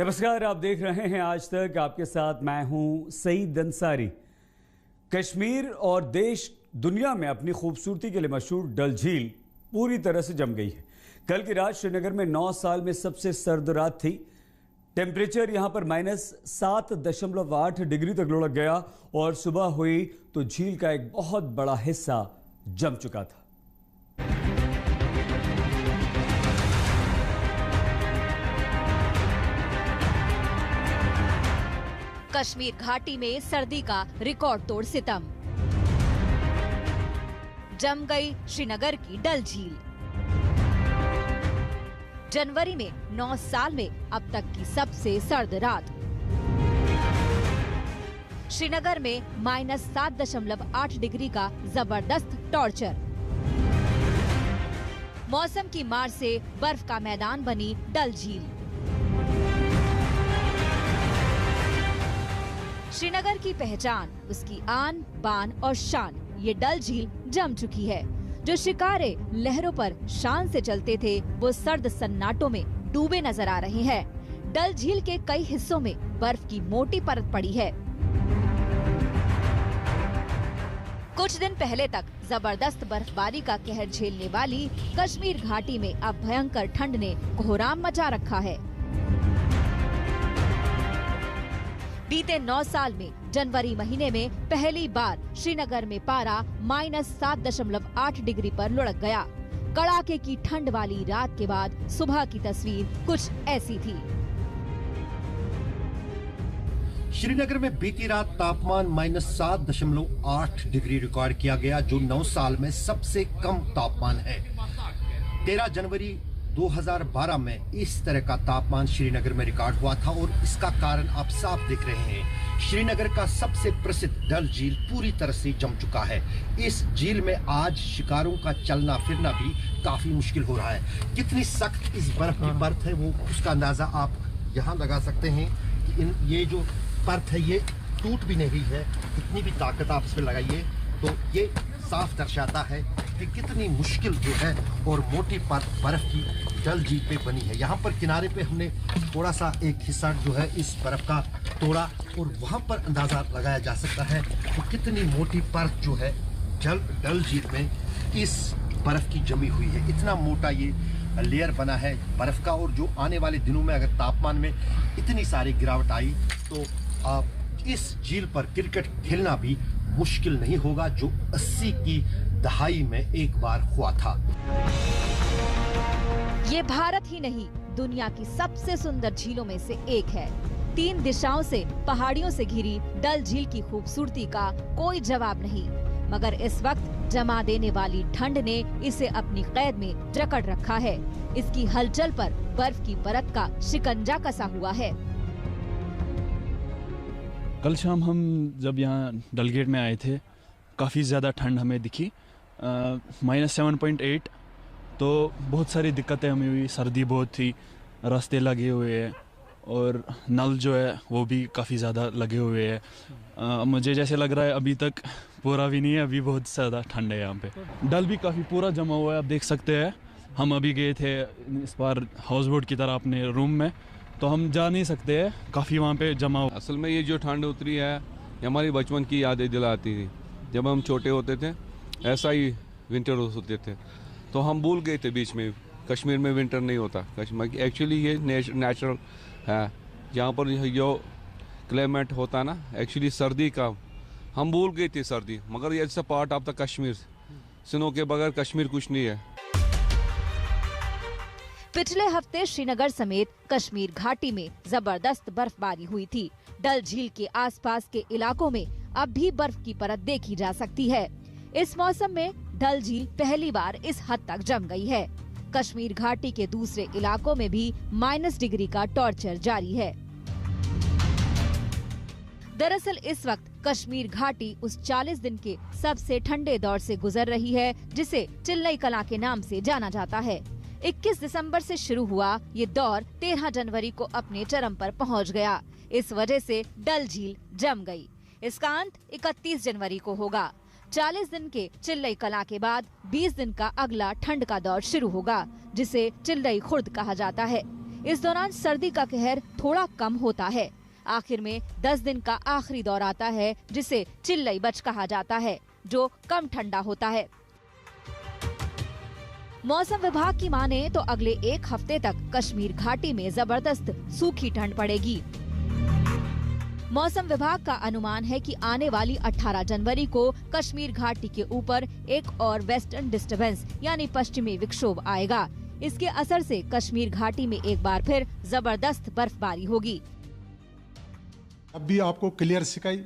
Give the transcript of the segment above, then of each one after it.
नमस्कार, आप देख रहे हैं आज तक। आपके साथ मैं हूं सईद अंसारी। कश्मीर और देश दुनिया में अपनी खूबसूरती के लिए मशहूर डल झील पूरी तरह से जम गई है। कल की रात श्रीनगर में 9 साल में सबसे सर्द रात थी। टेम्परेचर यहां पर -7.8 डिग्री तक लुढ़क गया और सुबह हुई तो झील का एक बहुत बड़ा हिस्सा जम चुका था। कश्मीर घाटी में सर्दी का रिकॉर्ड तोड़ सितम। जम गई श्रीनगर की डल झील। जनवरी में 9 साल में अब तक की सबसे सर्द रात। श्रीनगर में -7.8 डिग्री का जबरदस्त टॉर्चर। मौसम की मार से बर्फ का मैदान बनी डल झील। श्रीनगर की पहचान, उसकी आन बान और शान, ये डल झील जम चुकी है। जो शिकारे लहरों पर शान से चलते थे वो सर्द सन्नाटों में डूबे नजर आ रहे हैं। डल झील के कई हिस्सों में बर्फ की मोटी परत पड़ी है। कुछ दिन पहले तक जबरदस्त बर्फबारी का कहर झेलने वाली कश्मीर घाटी में अब भयंकर ठंड ने कोहराम मचा रखा है। बीते 9 साल में जनवरी महीने में पहली बार श्रीनगर में पारा -7.8 डिग्री पर लुढ़क गया। कड़ाके की ठंड वाली रात के बाद सुबह की तस्वीर कुछ ऐसी थी। श्रीनगर में बीती रात तापमान -7.8 डिग्री रिकॉर्ड किया गया, जो 9 साल में सबसे कम तापमान है। 13 जनवरी 2012 में इस तरह का तापमान श्रीनगर में रिकॉर्ड हुआ था और इसका कारण आप साफ देख रहे हैं। श्रीनगर का सबसे प्रसिद्ध डल झील पूरी तरह से जम चुका है। इस झील में आज शिकारों का चलना फिरना भी काफी मुश्किल हो रहा है। कितनी सख्त इस बर्फ की परत है वो उसका अंदाजा आप यहाँ लगा सकते हैं कि ये जो परत है ये टूट भी नहीं है। कितनी भी ताकत आप इस पर लगाइए तो ये साफ दर्शाता है कि कितनी मुश्किल जो है और मोटी बर्फ की डल झील पे बनी है। यहाँ पर किनारे पे हमने थोड़ा सा एक हिस्सा जो है इस बर्फ का तोड़ा और वहाँ पर अंदाजा लगाया जा सकता है कि कितनी मोटी बर्फ जो है डल झील में इस बर्फ की जमी हुई है। इतना मोटा ये लेयर बना है बर्फ का, और जो आने वाले दिनों में अगर तापमान में इतनी सारी गिरावट आई तो आप इस झील पर क्रिकेट खेलना भी मुश्किल नहीं होगा, जो 80 की दहाई में एक बार हुआ था। ये भारत ही नहीं, दुनिया की सबसे सुंदर झीलों में से एक है। 3 दिशाओं से पहाड़ियों से घिरी डल झील की खूबसूरती का कोई जवाब नहीं, मगर इस वक्त जमा देने वाली ठंड ने इसे अपनी कैद में जकड़ रखा है। इसकी हलचल पर बर्फ की परत का शिकंजा कसा हुआ है। कल शाम हम जब यहाँ डलगेट में आए थे, काफ़ी ज़्यादा ठंड हमें दिखी, -7.8। तो बहुत सारी दिक्कतें हमें हुई। सर्दी बहुत थी, रास्ते लगे हुए हैं और नल जो है वो भी काफ़ी ज़्यादा लगे हुए हैं। मुझे जैसे लग रहा है अभी तक पूरा भी नहीं है, अभी बहुत ज़्यादा ठंड है यहाँ पे। डल भी काफ़ी पूरा जमा हुआ है, आप देख सकते हैं। हम अभी गए थे इस बार हाउस बोट की तरह अपने रूम में, तो हम जा नहीं सकते हैं, काफ़ी वहाँ पे जमा। असल में ये जो ठंड उतरी है ये हमारी बचपन की यादें दिलाती थी। जब हम छोटे होते थे ऐसा ही विंटर होते थे, तो हम भूल गए थे बीच में कश्मीर में विंटर नहीं होता। कश्मीर एक्चुअली ये नेचुरल है, जहाँ पर जो क्लाइमेट होता ना एक्चुअली सर्दी का, हम भूल गए थे सर्दी। मगर ये it's a part of the Kashmir. Snow के बगैर कश्मीर कुछ नहीं है। पिछले हफ्ते श्रीनगर समेत कश्मीर घाटी में जबरदस्त बर्फबारी हुई थी। डल झील के आसपास के इलाकों में अब भी बर्फ की परत देखी जा सकती है। इस मौसम में डल झील पहली बार इस हद तक जम गई है। कश्मीर घाटी के दूसरे इलाकों में भी -डिग्री का टॉर्चर जारी है। दरअसल इस वक्त कश्मीर घाटी उस 40 दिन के सबसे ठंडे दौर से गुजर रही है जिसे चिल्लई कलां के नाम से जाना जाता है। 21 दिसंबर से शुरू हुआ ये दौर 13 जनवरी को अपने चरम पर पहुंच गया। इस वजह से डल झील जम गई। इसका अंत 31 जनवरी को होगा। 40 दिन के चिल्लई कलां के बाद 20 दिन का अगला ठंड का दौर शुरू होगा, जिसे चिल्लई खुर्द कहा जाता है। इस दौरान सर्दी का कहर थोड़ा कम होता है। आखिर में 10 दिन का आखिरी दौर आता है जिसे चिल्लई बच कहा जाता है, जो कम ठंडा होता है। मौसम विभाग की माने तो अगले 1 हफ्ते तक कश्मीर घाटी में जबरदस्त सूखी ठंड पड़ेगी। मौसम विभाग का अनुमान है कि आने वाली 18 जनवरी को कश्मीर घाटी के ऊपर एक और वेस्टर्न डिस्टर्बेंस यानी पश्चिमी विक्षोभ आएगा। इसके असर से कश्मीर घाटी में एक बार फिर जबरदस्त बर्फबारी होगी। अब भी आपको clear sky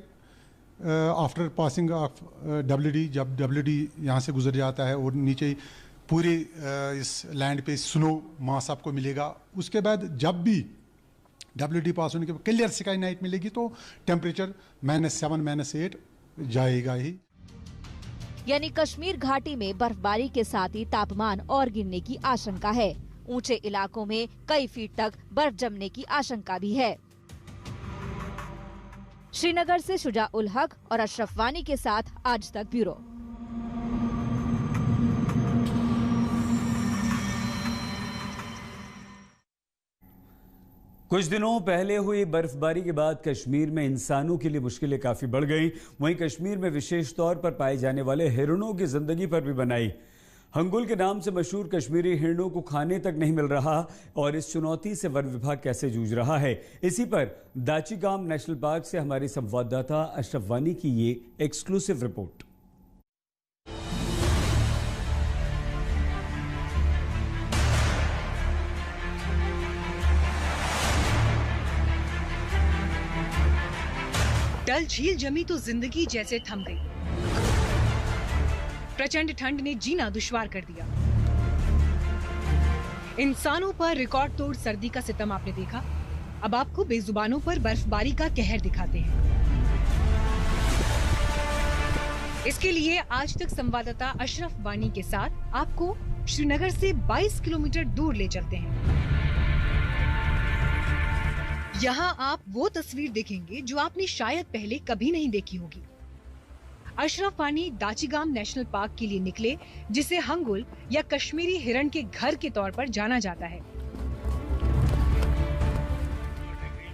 after passing of WD, जब WD यहाँ से गुजर जाता है और नीचे पूरे इस लैंड पे स्नो मास आपको मिलेगा। उसके बाद जब भी WD पास होने के बाद क्लियर स्काई नाइट मिलेगी तो टेम्परेचर -7 -8 जाएगा ही। यानी कश्मीर घाटी में बर्फबारी के साथ ही तापमान और गिरने की आशंका है। ऊंचे इलाकों में कई फीट तक बर्फ जमने की आशंका भी है। श्रीनगर से शुजा उल हक और अशरफ वानी के साथ आज तक ब्यूरो। कुछ दिनों पहले हुई बर्फबारी के बाद कश्मीर में इंसानों के लिए मुश्किलें काफी बढ़ गईं। वहीं कश्मीर में विशेष तौर पर पाए जाने वाले हिरणों की जिंदगी पर भी बनाई। हंगुल के नाम से मशहूर कश्मीरी हिरणों को खाने तक नहीं मिल रहा और इस चुनौती से वन विभाग कैसे जूझ रहा है, इसी पर दाचीगाम नेशनल पार्क से हमारे संवाददाता अशरफ वानी की ये एक्सक्लूसिव रिपोर्ट। डल झील जमी तो जिंदगी जैसे थम गई। प्रचंड ठंड ने जीना दुश्वार कर दिया। इंसानों पर रिकॉर्ड तोड़ सर्दी का सितम आपने देखा। अब आपको बेजुबानों पर बर्फबारी का कहर दिखाते हैं। इसके लिए आज तक संवाददाता अशरफ वानी के साथ आपको श्रीनगर से 22 किलोमीटर दूर ले चलते हैं। यहाँ आप वो तस्वीर देखेंगे जो आपने शायद पहले कभी नहीं देखी होगी। अशरफ वानी दाचीगाम नेशनल पार्क के लिए निकले, जिसे हंगुल या कश्मीरी हिरण के घर के तौर पर जाना जाता है।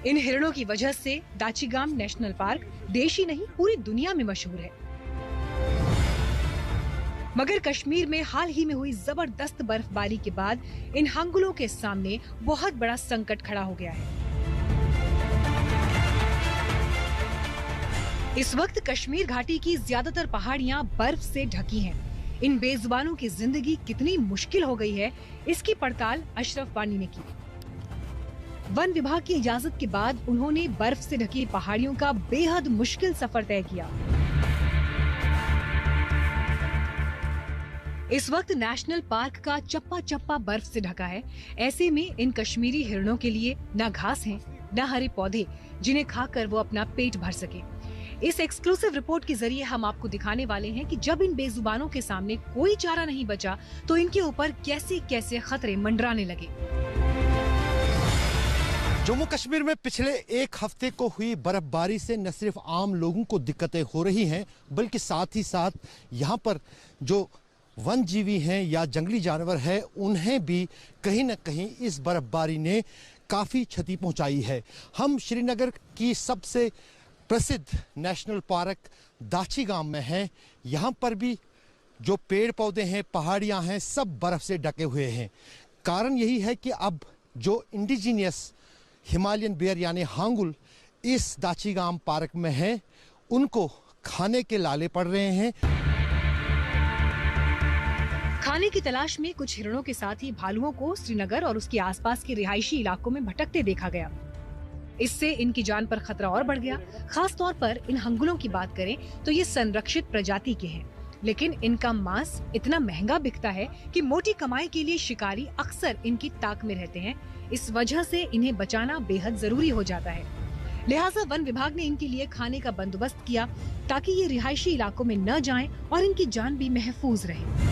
इन हिरणों की वजह से दाचीगाम नेशनल पार्क देश ही नहीं पूरी दुनिया में मशहूर है। मगर कश्मीर में हाल ही में हुई जबरदस्त बर्फबारी के बाद इन हंगुलों के सामने बहुत बड़ा संकट खड़ा हो गया है। इस वक्त कश्मीर घाटी की ज्यादातर पहाड़ियां बर्फ से ढकी हैं। इन बेजुबानों की जिंदगी कितनी मुश्किल हो गई है, इसकी पड़ताल अशरफ वानी ने की। वन विभाग की इजाजत के बाद उन्होंने बर्फ से ढकी पहाड़ियों का बेहद मुश्किल सफर तय किया। इस वक्त नेशनल पार्क का चप्पा चप्पा बर्फ से ढका है। ऐसे में इन कश्मीरी हिरणों के लिए न घास है, न हरे पौधे जिन्हें खाकर वो अपना पेट भर सके। इस एक्सक्लूसिव रिपोर्ट के जरिए हम आपको दिखाने वाले हैं कि जब इन बेजुबानों के सामने कोई चारा नहीं बचा तो इनके ऊपर कैसे कैसे खतरे मंडराने लगे। जम्मू कश्मीर में पिछले 1 हफ्ते को हुई बर्फबारी से न सिर्फ आम लोगों को दिक्कतें हो रही हैं, बल्कि साथ ही साथ यहाँ पर जो वन जीवी हैं या जंगली जानवर हैं, उन्हें भी कहीं न कहीं इस बर्फबारी ने काफ़ी क्षति पहुँचाई है। हम श्रीनगर की सबसे प्रसिद्ध नेशनल पार्क दाचीगाम में हैं। यहाँ पर भी जो पेड़ पौधे हैं, पहाड़ियाँ हैं, सब बर्फ़ से ढके हुए हैं। कारण यही है कि अब जो इंडिजीनियस हिमालयन बेयर यानी हांगुल इस दाचीगाम पार्क में हैं, उनको खाने के लाले पड़ रहे हैं। खाने की तलाश में कुछ हिरणों के साथ ही भालुओं को श्रीनगर और उसके आसपास के रिहायशी इलाकों में भटकते देखा गया। इससे इनकी जान पर खतरा और बढ़ गया। खास तौर पर इन हंगुलों की बात करें तो ये संरक्षित प्रजाति के हैं, लेकिन इनका मांस इतना महंगा बिकता है कि मोटी कमाई के लिए शिकारी अक्सर इनकी ताक में रहते हैं। इस वजह से इन्हें बचाना बेहद जरूरी हो जाता है। लिहाजा वन विभाग ने इनके लिए खाने का बंदोबस्त किया ताकि ये रिहायशी इलाकों में न जाएं और इनकी जान भी महफूज रहे।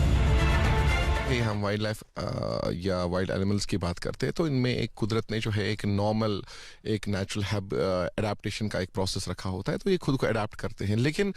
है हम वाइल्ड लाइफ या वाइल्ड एनिमल्स की बात करते हैं तो इनमें एक कुदरत ने जो है एक नॉर्मल एक नेचुरल एडाप्टेशन का एक प्रोसेस रखा होता है, तो ये खुद को अडाप्ट करते हैं। लेकिन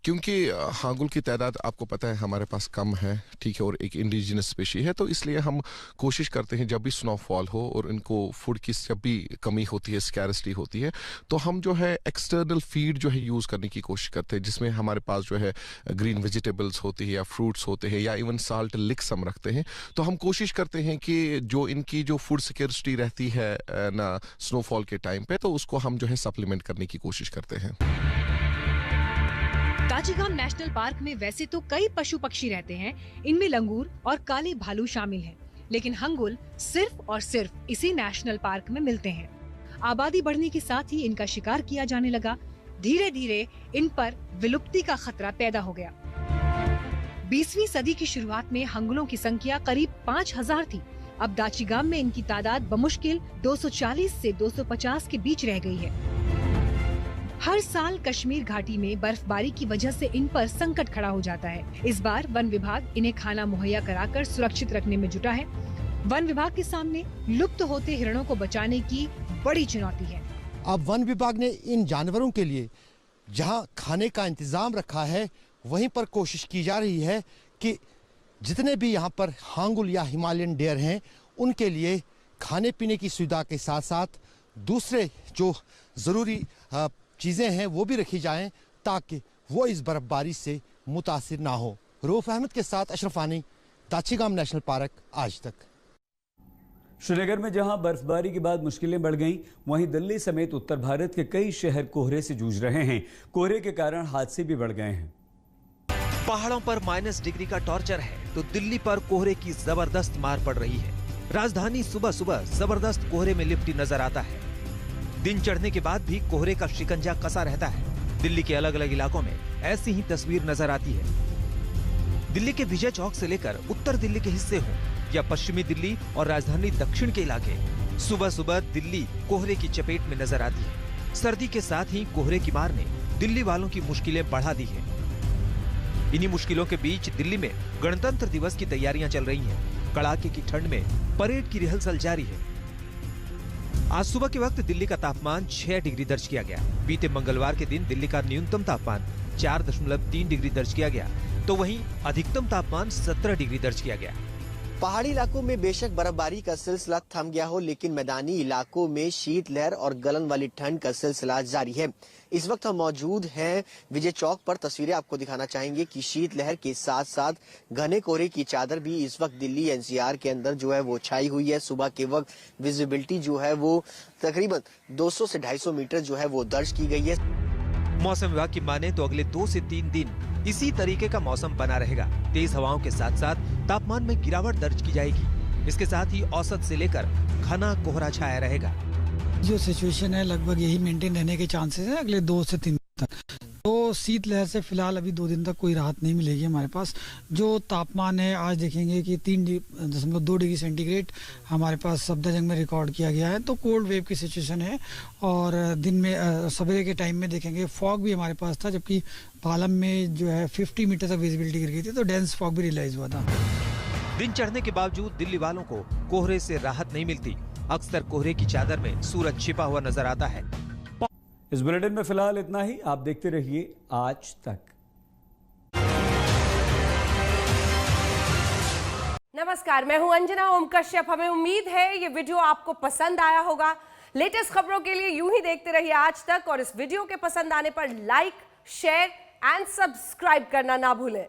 क्योंकि हांगुल की तादाद आपको पता है हमारे पास कम है, ठीक है, और एक इंडिजिनस स्पीशी है, तो इसलिए हम कोशिश करते हैं जब भी स्नोफॉल हो और इनको फूड की जब भी कमी होती है, स्कैरसिटी होती है, तो हम जो है एक्सटर्नल फीड जो है यूज़ करने की कोशिश करते हैं, जिसमें हमारे पास जो है ग्रीन वेजिटेबल्स होती है या फ्रूट्स होते हैं या इवन साल्ट लिक्स हम रखते हैं। तो हम कोशिश करते हैं कि जो इनकी जो फूड सिक्योरिटी रहती है ना स्नोफॉल के टाइम पे, तो उसको हम जो है सप्लीमेंट करने की कोशिश करते हैं। दाचीगाम नेशनल पार्क में वैसे तो कई पशु पक्षी रहते हैं, इनमें लंगूर और काले भालू शामिल हैं, लेकिन हंगुल सिर्फ और सिर्फ इसी नेशनल पार्क में मिलते हैं। आबादी बढ़ने के साथ ही इनका शिकार किया जाने लगा। धीरे धीरे इन पर विलुप्ति का खतरा पैदा हो गया। 20वीं सदी की शुरुआत में हंगुलों की संख्या करीब 5000 थी। अब दाचीगाम में इनकी तादाद बमुश्किल 240 से 250 के बीच रह गई है। हर साल कश्मीर घाटी में बर्फबारी की वजह से इन पर संकट खड़ा हो जाता है। इस बार वन विभाग इन्हें खाना मुहैया कराकर सुरक्षित रखने में जुटा है। वन विभाग के सामने लुप्त होते हिरणों को बचाने की बड़ी चुनौती है। अब वन विभाग ने इन जानवरों के लिए जहां खाने का इंतजाम रखा है, वहीं पर कोशिश की जा रही है कि जितने भी यहां पर हांगुल या हिमालयन डेयर हैं, उनके लिए खाने पीने की सुविधा के साथ साथ दूसरे जो ज़रूरी चीज़ें हैं वो भी रखी जाएं, ताकि वो इस बर्फबारी से मुतासिर ना हो। रऊफ अहमद के साथ अशरफ आनी, दाचीगाम नेशनल पार्क, आज तक। श्रीनगर में जहां बर्फबारी के बाद मुश्किलें बढ़ गईं, वहीं दिल्ली समेत उत्तर भारत के कई शहर कोहरे से जूझ रहे हैं। कोहरे के कारण हादसे भी बढ़ गए हैं। पहाड़ों पर -डिग्री का टॉर्चर है तो दिल्ली पर कोहरे की जबरदस्त मार पड़ रही है। राजधानी सुबह सुबह जबरदस्त कोहरे में लिपटी नजर आता है। दिन चढ़ने के बाद भी कोहरे का शिकंजा कसा रहता है। दिल्ली के अलग अलग इलाकों में ऐसी ही तस्वीर नजर आती है। दिल्ली के विजय चौक से लेकर उत्तर दिल्ली के हिस्से हों या पश्चिमी दिल्ली और राजधानी दक्षिण के इलाके, सुबह सुबह दिल्ली कोहरे की चपेट में नजर आती है। सर्दी के साथ ही कोहरे की मार ने दिल्ली वालों की मुश्किलें बढ़ा दी है। इन्हीं मुश्किलों के बीच दिल्ली में गणतंत्र दिवस की तैयारियां चल रही हैं। कड़ाके की ठंड में परेड की रिहर्सल जारी है। आज सुबह के वक्त दिल्ली का तापमान 6 डिग्री दर्ज किया गया। बीते मंगलवार के दिन दिल्ली का न्यूनतम तापमान 4.3 डिग्री दर्ज किया गया, तो वहीं अधिकतम तापमान 17 डिग्री दर्ज किया गया। पहाड़ी इलाकों में बेशक बर्फबारी का सिलसिला थम गया हो, लेकिन मैदानी इलाकों में शीतलहर और गलन वाली ठंड का सिलसिला जारी है। इस वक्त हम मौजूद हैं विजय चौक पर। तस्वीरें आपको दिखाना चाहेंगे कि शीतलहर के साथ साथ घने कोहरे की चादर भी इस वक्त दिल्ली एनसीआर के अंदर जो है वो छाई हुई है। सुबह के वक्त विजिबिलिटी जो है वो तकरीबन 200 से 250 मीटर जो है वो दर्ज की गई है। मौसम विभाग की माने तो अगले 2 से 3 दिन इसी तरीके का मौसम बना रहेगा। तेज हवाओं के साथ साथ तापमान में गिरावट दर्ज की जाएगी। इसके साथ ही औसत से लेकर घना कोहरा छाया रहेगा। जो सिचुएशन है लगभग यही मेंटेन रहने के चांसेस हैं अगले 2 से 3 दिन तक। तो शीतलहर से फिलहाल अभी 2 दिन तक कोई राहत नहीं मिलेगी हमारे पास। जो तापमान है आज देखेंगे कि 3.2 डिग्री सेंटीग्रेड हमारे पास सफदरजंग में रिकॉर्ड किया गया है। तो कोल्ड वेव की सिचुएशन है। और दिन में सवेरे के टाइम में देखेंगे फॉग भी हमारे पास था, जबकि पालम में जो है 50 मीटर तक विजिबिलिटी गिर गई थी, तो डेंस फॉग भी रियलाइज हुआ था। दिन चढ़ने के बावजूद दिल्ली वालों को कोहरे से राहत नहीं मिलती। अक्सर कोहरे की चादर में सूरज छिपा हुआ नजर आता है। इस बुलेटिन में फिलहाल इतना ही। आप देखते रहिए आज तक। नमस्कार, मैं हूं अंजना ओम कश्यप। हमें उम्मीद है ये वीडियो आपको पसंद आया होगा। लेटेस्ट खबरों के लिए यूं ही देखते रहिए आज तक, और इस वीडियो के पसंद आने पर लाइक, शेयर एंड सब्सक्राइब करना ना भूलें।